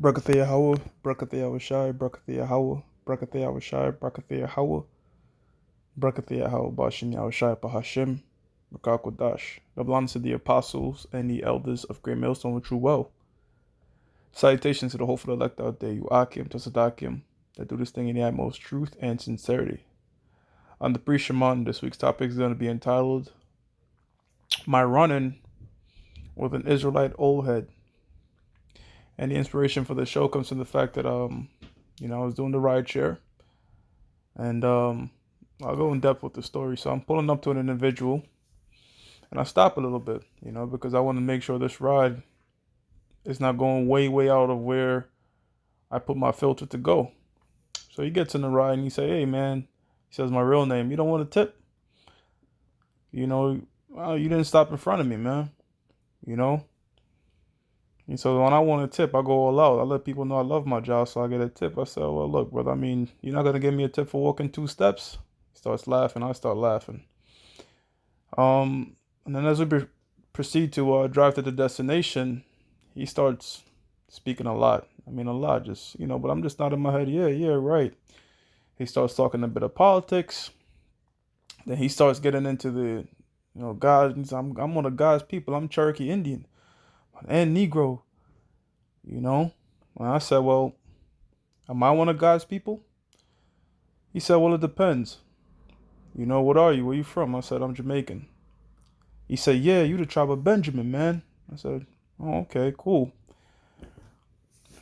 Brakathea Hawa, Brakathea Washai, Brakathea Hawa, Brakathea Washai, Brakathea Hawa, Brakathea Hawa, Bashim Yahweh Bahashim, Rakakwadash. Double honor to the apostles and the elders of Great Millstone with true well. Salutations to the hopeful elect out there, you Akim, Tasadakim, that do this thing in the utmost truth and sincerity. On the pre-Shaman, this week's topic is going to be entitled My Running with an Israelite Old Head. And the inspiration for the show comes from the fact that I was doing the ride share, and I'll go in depth with the story. So I'm pulling up to an individual, and I stop a little bit, because I want to make sure this ride is not going way out of where I put my filter to go. So he gets in the ride and he say, "Hey man," he says my real name. "You don't want a tip? You didn't stop in front of me, man. You know." And so when I want a tip, I go all out. I let people know I love my job, so I get a tip. I say, "Well, look, brother. I mean, you're not gonna give me a tip for walking 2 steps." He starts laughing. I start laughing. And then as we proceed to drive to the destination, he starts speaking a lot. I mean, a lot, just But I'm just nodding my head. Yeah, right. He starts talking a bit of politics. Then he starts getting into the, God. I'm one of God's people. I'm Cherokee Indian and Negro. And I said, "Well, am I one of God's people?" He said, "Well, it depends. What are you? Where you from?" I said, "I'm Jamaican." He said, "Yeah, you the tribe of Benjamin, man." I said, "Oh, okay, cool."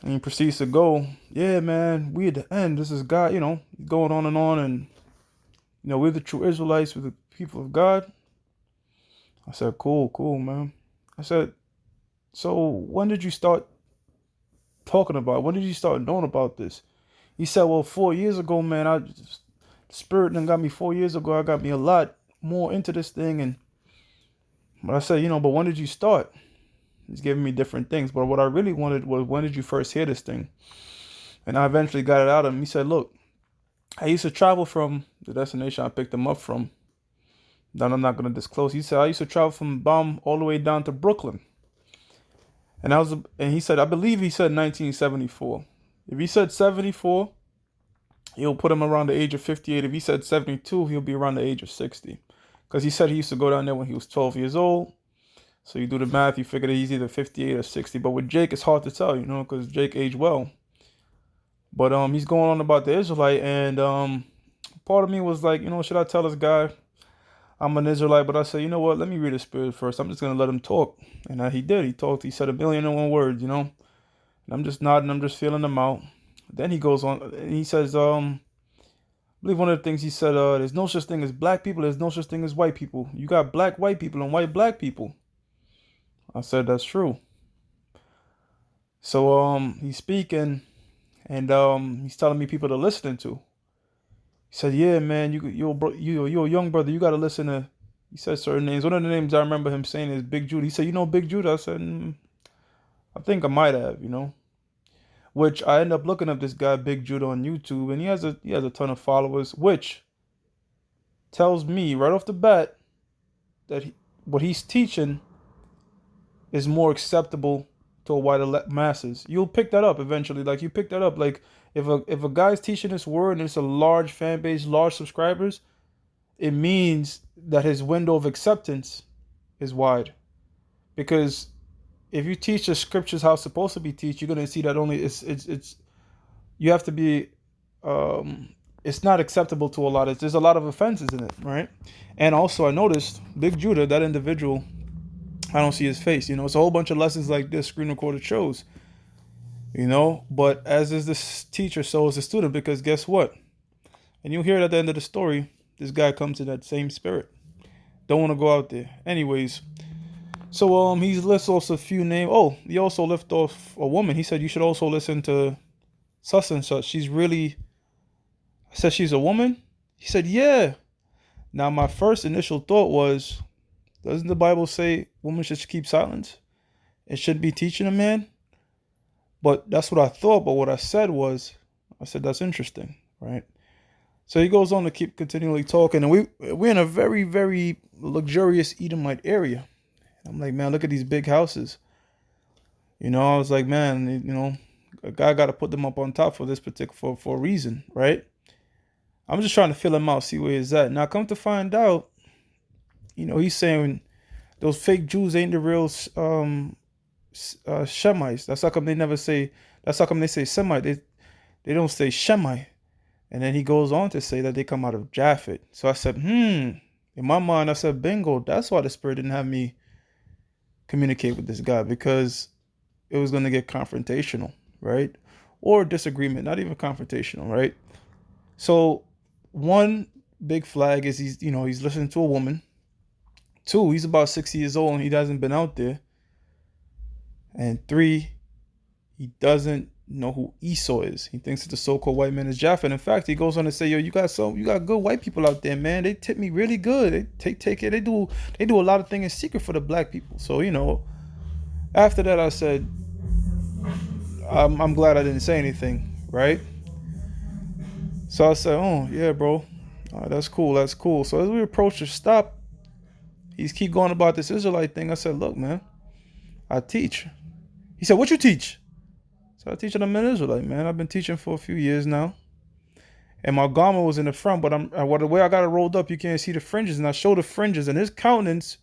And he proceeds to go, "Yeah, man, we at the end. This is God, going on, and we're the true Israelites, we're the people of God." I said, "Cool, man." I said, "So when did you start talking about? When did you start knowing about this?" He said, "Well, 4 years ago, man. The Spirit then got me 4 years ago. I got me a lot more into this thing, and but I said, but when did you start?" He's giving me different things, but what I really wanted was, when did you first hear this thing? And I eventually got it out of him. He said, "Look, I used to travel from the destination I picked him up from, that I'm not going to disclose." He said, "I used to travel from Baum all the way down to Brooklyn." And he said, I believe he said 1974. If he said 74, he'll put him around the age of 58. If he said 72, he'll be around the age of 60. Because he said he used to go down there when he was 12 years old. So you do the math, you figure that he's either 58 or 60. But with Jake, it's hard to tell, because Jake aged well. But he's going on about the Israelite, and part of me was like, should I tell this guy I'm an Israelite? But I said, you know what? Let me read the Spirit first. I'm just gonna let him talk, and he did. He talked. He said 1,000,001 words, And I'm just nodding. I'm just feeling them out. Then he goes on, and he says, I believe one of the things he said, there's no such thing as black people. There's no such thing as white people. You got black white people and white black people. I said, that's true. So he's speaking, and he's telling me people to listen to. He said, "Yeah, man, you're a young brother. You gotta listen to." He said certain names. One of the names I remember him saying is Big Judah. He said, "You know Big Judah?" I said, "I think I might have." Which I end up looking up this guy Big Judah on YouTube, and he has a ton of followers, which tells me right off the bat that what he's teaching is more acceptable to a wider masses. You'll pick that up eventually. Like, you pick that up. Like, if a guy's teaching this word and it's a large fan base, large subscribers, it means that his window of acceptance is wide. Because if you teach the scriptures how it's supposed to be taught, you're gonna see that only it's you have to be it's not acceptable to a lot. There's a lot of offenses in it, right? And also, I noticed Big Judah, that individual, I don't see his face. It's a whole bunch of lessons like this, screen recorded shows. But as is this teacher, so is the student. Because guess what? And you'll hear it at the end of the story. This guy comes in that same spirit. Don't want to go out there. Anyways, so he lists off a few names. Oh, he also left off a woman. He said you should also listen to such and such. She's really. I said she's a woman. He said yeah. Now my first initial thought was, doesn't the Bible say women should keep silence? It should be teaching a man. But that's what I thought. But what I said was, I said that's interesting, right? So he goes on to keep continually talking, and we're in a very, very luxurious Edomite area. I'm like, man, look at these big houses. I was like, man, a guy got to put them up on top for this particular for a reason, right? I'm just trying to fill him out, see where he's at. Now, come to find out, he's saying those fake Jews ain't the real Shemites. That's how come they never say. That's how come they say Semite. They don't say Shemite. And then he goes on to say that they come out of Japhet. So I said, In my mind, I said, bingo. That's why the Spirit didn't have me communicate with this guy, because it was going to get confrontational, right? Or disagreement, not even confrontational, right? So one big flag is he's listening to a woman. Two, he's about 60 years old and he hasn't been out there. And three, he doesn't know who Esau is. He thinks that the so-called white man is Japhet. In fact, he goes on to say, "Yo, you got good white people out there, man. They tip me really good. They take care. They do a lot of things in secret for the black people." So after that, I said, I'm glad I didn't say anything, right? So I said, "Oh yeah, bro, that's cool. That's cool." So as we approach the stop, he's keep going about this Israelite thing. I said, "Look, man, I teach." He said, "What you teach?" So I teach that I'm an Israelite, man. I've been teaching for a few years now. And my garment was in the front, but the way I got it rolled up, you can't see the fringes. And I showed the fringes, and his countenance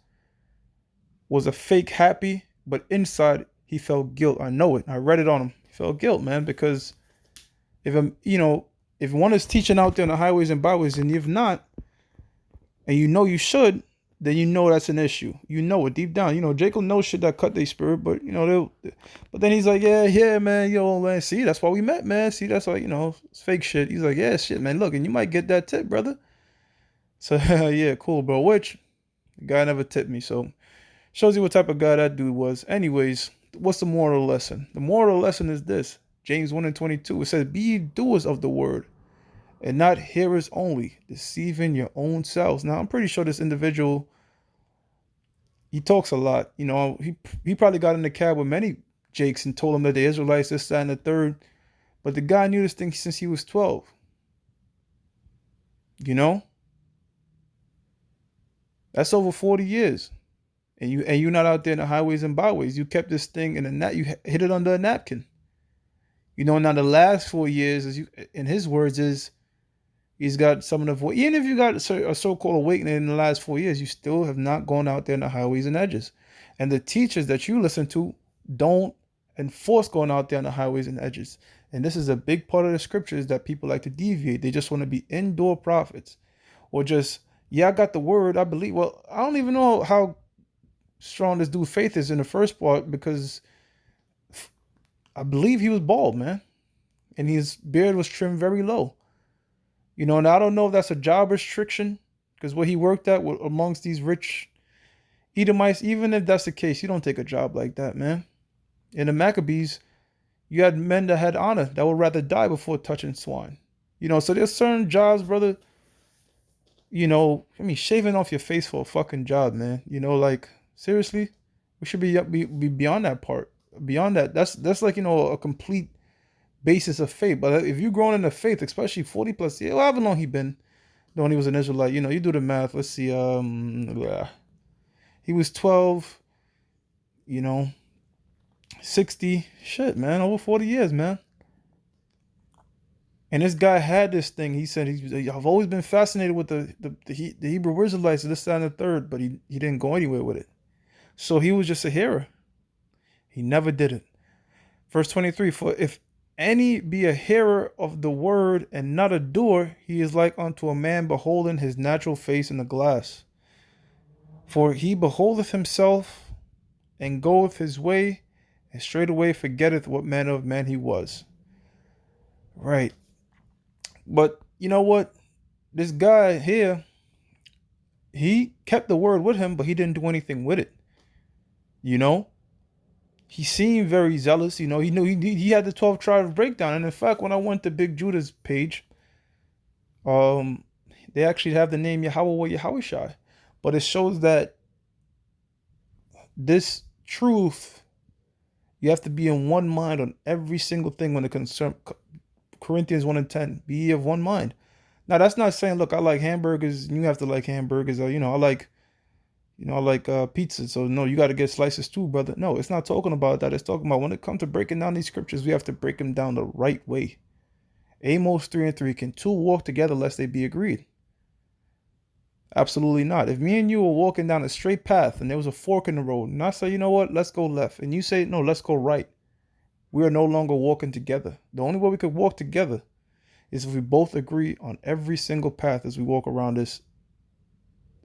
was a fake happy, but inside he felt guilt. I know it. I read it on him. He felt guilt, man, because if one is teaching out there on the highways and byways, and you've not, and you should, then that's an issue. It deep down. Jacob knows shit that cut their spirit, but but then he's like, yeah, man, man, see, that's why we met, man. See, that's why, it's fake shit. He's like, yeah, shit, man, look, and you might get that tip, brother. So yeah, cool, bro. Which the guy never tipped me, so shows you what type of guy that dude was. Anyways, what's the moral lesson? The moral lesson is this: James 1:22. It says, "Be ye doers of the word, and not hearers only, deceiving your own selves." Now, I'm pretty sure this individual, he talks a lot. He probably got in the cab with many Jakes and told him that the Israelites, this, that, and the third. But the guy knew this thing since he was 12. That's over 40 years. And you're not out there in the highways and byways. You kept this thing in a net. You hid it under a napkin. Now the last 4 years, in his words, is he's got some of the, even if you got a so-called awakening in the last 4 years, you still have not gone out there in the highways and edges. And the teachers that you listen to don't enforce going out there on the highways and edges. And this is a big part of the scriptures that people like to deviate. They just want to be indoor prophets, or just, I got the word, I believe. Well, I don't even know how strong this dude's faith is in the first part, because I believe he was bald, man. And his beard was trimmed very low. And I don't know if that's a job restriction, because what he worked at amongst these rich Edomites, even if that's the case, you don't take a job like that, man. In the Maccabees, you had men that had honor, that would rather die before touching swine. So there's certain jobs, brother, shaving off your face for a fucking job, man. Like, seriously, we should be beyond that part. Beyond that, that's like, a complete basis of faith. But if you're growing in the faith, especially 40 plus years, however long he been, when he was an Israelite, you do the math. Let's see, he was 12, 60, shit, man, over 40 years, man. And this guy had this thing. He said, I've always been fascinated with the Hebrew Israelites, this, that, and the third, but he didn't go anywhere with it. So he was just a hearer. He never did it. Verse 23, "For if any be a hearer of the word and not a doer, he is like unto a man beholding his natural face in the glass. For he beholdeth himself and goeth his way, and straightway forgetteth what manner of man he was." Right. But you know what? This guy here, he kept the word with him, but he didn't do anything with it. He seemed very zealous. He knew he had the 12 tribes breakdown. And in fact, when I went to Big Judah's page, they actually have the name Yahweh or Yahushai. But it shows that this truth, you have to be in one mind on every single thing when it concerns Corinthians 1:10. Be ye of one mind. Now, that's not saying, look, I like hamburgers, and you have to like hamburgers. Or, I like, like pizza. So no, you got to get slices too, brother. No, it's not talking about that. It's talking about when it comes to breaking down these scriptures, we have to break them down the right way. Amos 3:3, can two walk together lest they be agreed? Absolutely not. If me and you were walking down a straight path and there was a fork in the road, and I say, you know what, let's go left, and you say, no, let's go right, we are no longer walking together. The only way we could walk together is if we both agree on every single path as we walk around this.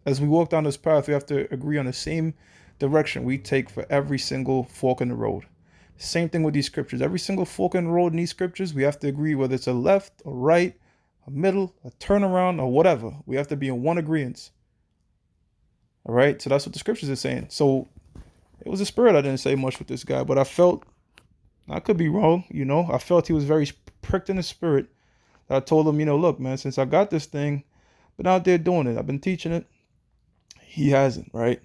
As we walk down this path, we have to agree on the same direction we take for every single fork in the road. Same thing with these scriptures. Every single fork in the road in these scriptures, we have to agree whether it's a left, a right, a middle, a turnaround, or whatever. We have to be in one agreement. All right? So that's what the scriptures are saying. So it was a spirit. I didn't say much with this guy, but I felt, I could be wrong, I felt he was very pricked in the spirit. I told him, look, man, since I got this thing, been out there doing it, I've been teaching it. He hasn't, right?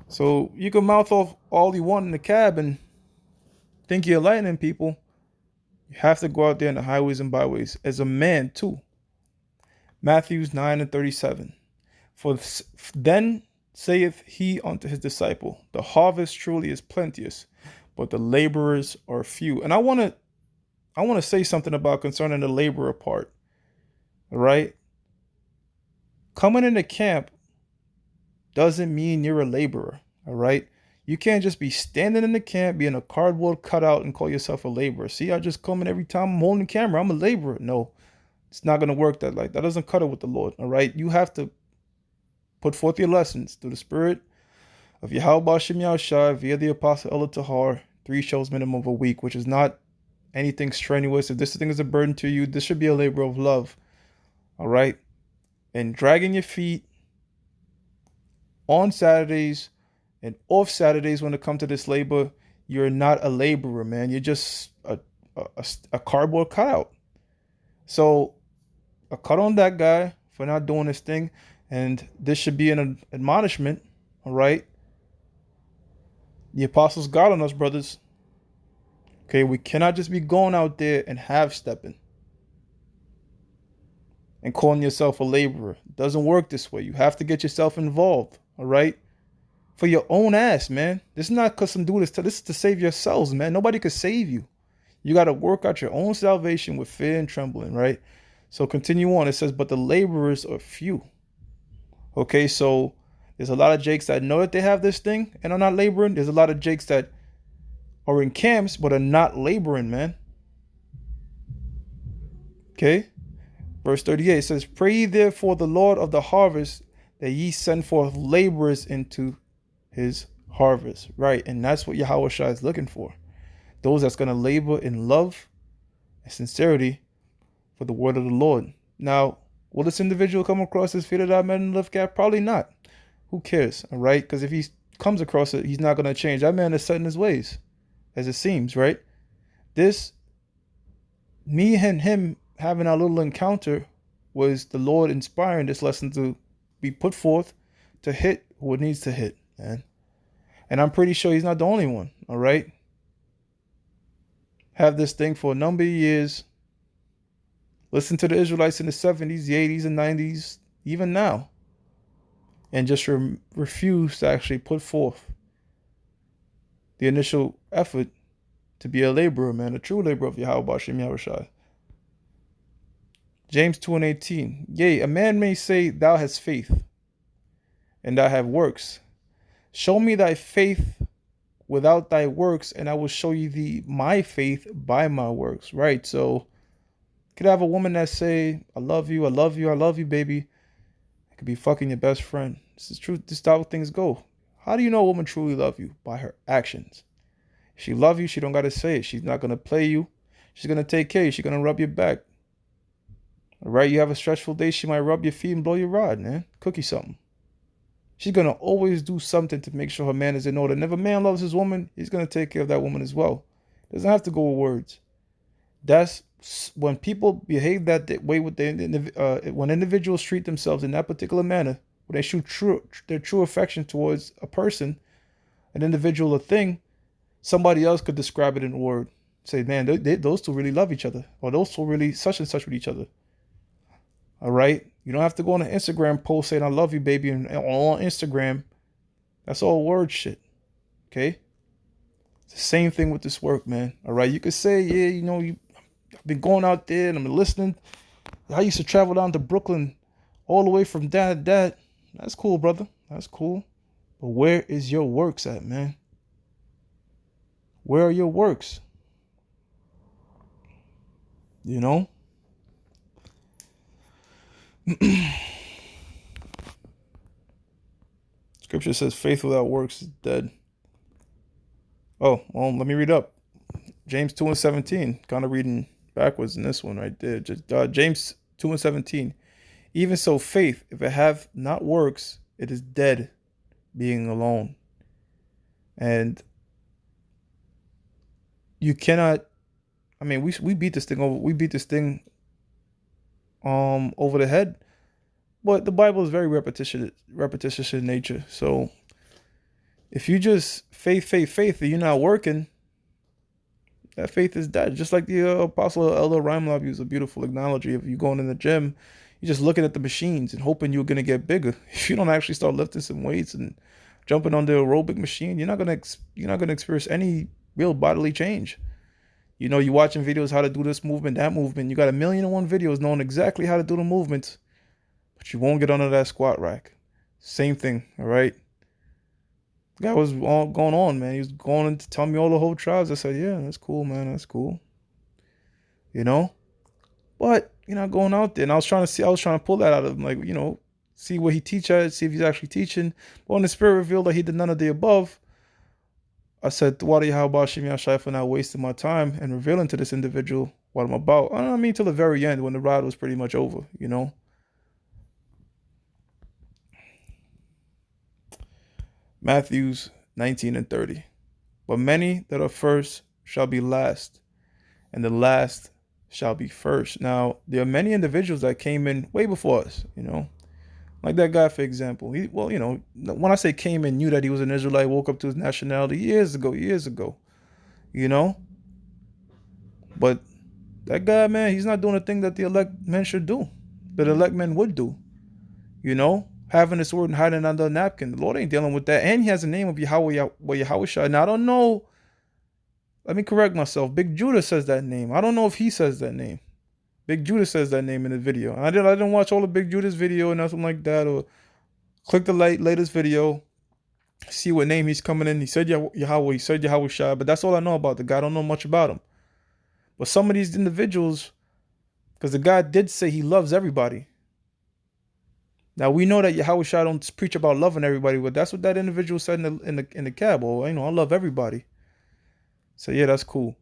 So you can mouth off all you want in the cab and think you're enlightening people. You have to go out there in the highways and byways as a man too. Matthew 9:37. For then saith he unto his disciple, the harvest truly is plenteous, but the laborers are few. And I want to say something about concerning the laborer part. All right? Coming into camp doesn't mean you're a laborer. All right? You can't just be standing in the camp, being a cardboard cutout, and call yourself a laborer. See, I just come in every time I'm holding the camera, I'm a laborer. No, it's not going to work that like that. Doesn't cut it with the Lord. All right? You have to put forth your lessons through the spirit of Yahweh Shem Yahushua via the Apostle Elder Tahar, 3 shows minimum of a week, which is not anything strenuous. If this thing is a burden to you, this should be a labor of love. All right? And dragging your feet on Saturdays and off Saturdays when it comes to this labor, you're not a laborer, man. You're just a cardboard cutout. So a cut on that guy for not doing this thing. And this should be an admonishment, all right? The apostles got on us, brothers. Okay, we cannot just be going out there and half-stepping and calling yourself a laborer. It doesn't work this way. You have to get yourself involved, all right? For your own ass, man. This is not because some dude is this is to save yourselves, man. Nobody could save you. You got to work out your own salvation with fear and trembling, right? So continue on. It says, but the laborers are few. Okay, so there's a lot of jakes that know that they have this thing and are not laboring. There's a lot of jakes that are in camps but are not laboring, man. Okay, verse 38 says, pray ye therefore the Lord of the harvest that ye send forth laborers into his harvest. Right, and that's what Yahweh Shai is looking for. Those that's going to labor in love and sincerity for the word of the Lord. Now, will this individual come across his feet that I met in the lift gap? Probably not. Who cares? All right. Because if he comes across it, he's not going to change. That man is set in his ways, as it seems, right? Me and him having our little encounter was the Lord inspiring this lesson to be put forth to hit what needs to hit, man. And I'm pretty sure he's not the only one. All right. Have this thing for a number of years. Listen to the Israelites in the 70s, the 80s, and 90s, even now. And just refuse to actually put forth the initial effort to be a laborer, man, a true laborer of Yahweh Shem Yahushua. James 2:18. Yea, a man may say, thou hast faith, and thou have works. Show me thy faith without thy works, and I will show you my faith by my works. Right? So could have a woman that say, I love you, I love you, I love you, baby. It could be fucking your best friend. This is true. This is how things go. How do you know a woman truly love you? By her actions. If she love you, she don't got to say it. She's not going to play you. She's going to take care of you. She's going to rub your back. All right? You have a stressful day, she might rub your feet and blow your rod, man. Cook you something. She's going to always do something to make sure her man is in order. And if a man loves his woman, he's going to take care of that woman as well. Doesn't have to go with words. That's when people behave that way with when individuals treat themselves in that particular manner, when they show their true affection towards a person, an individual, a thing, somebody else could describe it in a word. Say, man, those two really love each other, or those two really such and such with each other. All right. You don't have to go on an Instagram post saying I love you, baby, and all on Instagram. That's all word shit. Okay? It's the same thing with this work, man. All right. You could say, yeah, I've been going out there and I'm listening. I used to travel down to Brooklyn all the way from that to that. That's cool, brother. That's cool. But where is your works at, man? Where are your works? You know? Scripture says faith without works is dead. Oh, well, let me read up. James 2 and 17. Kind of reading backwards in this one right there. Just James 2 and 17. Even so, faith, if it have not works, it is dead, being alone. And you cannot. I mean, we beat this thing over. We beat this thing over the head. But the Bible is very repetitious in nature. So if you just faith, and you're not working, that faith is dead. Just like the Apostle Elder Rhymelove used a beautiful analogy. If you're going in the gym, you're just looking at the machines and hoping you're gonna get bigger. If you don't actually start lifting some weights and jumping on the aerobic machine, you're not gonna experience any real bodily change. You know, you're watching videos how to do this movement, that movement. You got 1,000,001 videos knowing exactly how to do the movements, but you won't get under that squat rack. Same thing, all right? The guy was all going on, man. He was going into telling me all the whole tribes. I said, yeah, that's cool, man. That's cool. You know? But you're not going out there. And I was trying to pull that out of him, like, see what he teach at, see if he's actually teaching. But when the Spirit revealed that he did none of the above, I said, Wadi Hawba Shimi Ashai for not wasting my time and revealing to this individual what I'm about. I mean, till the very end when the ride was pretty much over, Matthews 19 and 30. But many that are first shall be last, and the last shall be first. Now, there are many individuals that came in way before us, like that guy, for example. When I say came in, knew that he was an Israelite, woke up to his nationality years ago, But that guy, man, he's not doing the thing that the elect men should do, that elect men would do, having this word and hiding under a napkin. The Lord ain't dealing with that. And he has a name of Yahweh Shai. Now, I don't know. Let me correct myself. Big Judah says that name. I don't know if he says that name. Big Judah says that name in the video. I didn't watch all of Big Judah's video or nothing like that, or click the latest video, see what name he's coming in. He said Yahweh, he said Yahweh Shai, but that's all I know about the guy. I don't know much about him. But some of these individuals, because the guy did say he loves everybody. Now we know that Yahweh Shai don't preach about loving everybody, but that's what that individual said in the cab. Oh, I love everybody. So yeah, that's cool.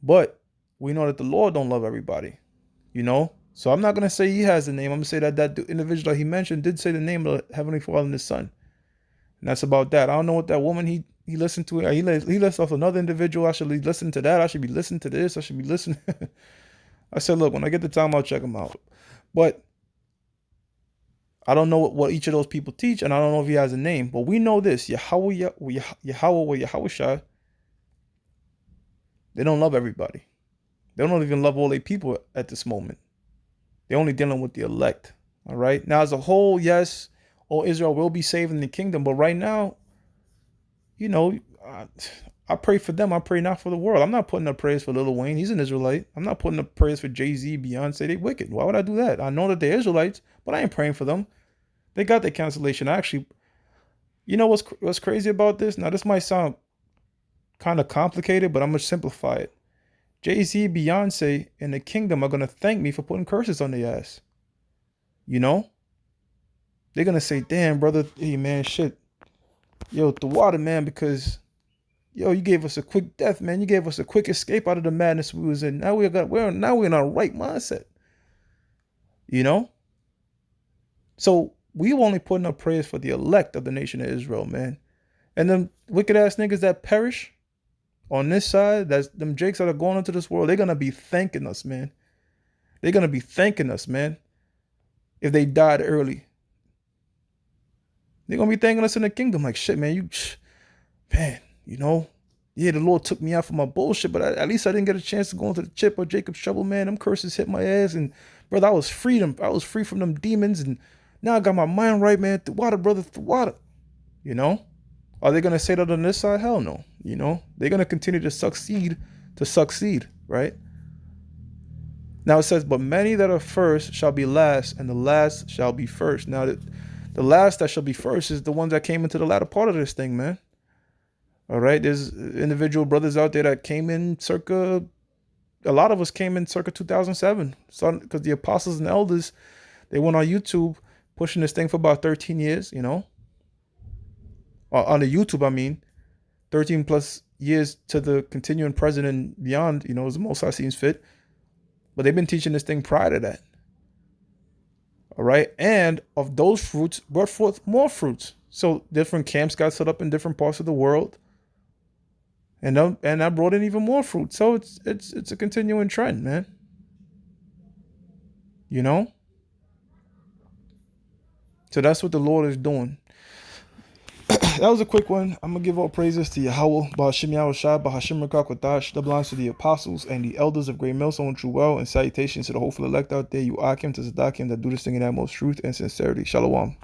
But we know that the Lord don't love everybody. So I'm not gonna say he has the name. I'm gonna say that individual that he mentioned did say the name of the Heavenly Father and His Son, and that's about that. I don't know what that woman he listened to. He listened off another individual. I should be listening to that. I should be listening to this. I should be listening. I said, look, when I get the time, I'll check him out. But I don't know what each of those people teach, and I don't know if he has a name. But we know this: Yahweh Shai. They don't love everybody. They don't even love all their people at this moment. They're only dealing with the elect. All right. Now, as a whole, yes, all Israel will be saved in the kingdom. But right now, I pray for them. I pray not for the world. I'm not putting up prayers for Lil Wayne. He's an Israelite. I'm not putting up prayers for Jay-Z, Beyonce. They wicked. Why would I do that? I know that they're Israelites, but I ain't praying for them. They got their cancellation. Actually, what's crazy about this? Now, this might sound kind of complicated, but I'm going to simplify it. Jay-Z, Beyonce, and the kingdom are going to thank me for putting curses on their ass. They're going to say, damn, brother, hey, man, shit. Yo, the water, man, because, you gave us a quick death, man. You gave us a quick escape out of the madness we was in. Now we're in our right mindset. So we only putting up prayers for the elect of the nation of Israel, man. And them wicked ass niggas that perish on this side, that's them jakes that are going into this world, they're going to be thanking us, man. They're going to be thanking us, man, if they died early. They're going to be thanking us in the kingdom like, shit, man, man, Yeah, the Lord took me out for my bullshit, but at least I didn't get a chance to go into the Chip or Jacob's trouble, man. Them curses hit my ass, and brother, I was freedom. I was free from them demons, and now I got my mind right, man. Through water, brother, through water. You know? Are they gonna say that on this side? Hell no. You know? They're gonna continue to succeed, right? Now it says, but many that are first shall be last, and the last shall be first. Now the last that shall be first is the ones that came into the latter part of this thing, man. All right, there's individual brothers out there that came in circa. A lot of us came in circa 2007, so because the apostles and elders, they went on YouTube pushing this thing for about 13 years. You know, on the YouTube, I mean, 13 plus years to the continuing present and beyond. You know, as the Most High seems fit. But they've been teaching this thing prior to that. All right, and of those fruits brought forth more fruits. So different camps got set up in different parts of the world. And I brought in even more fruit. So it's a continuing trend, man. You know? So that's what the Lord is doing. That was a quick one. I'm gonna give all praises to Yahweh, Bahashim Yahushua, Bahashim Rakakwatash, that belongs to the apostles and the elders of Great Millstone True Well, and salutations to the hopeful elect out there, you Akim to Zadakim that do this thing in that most truth and sincerity. Shalom.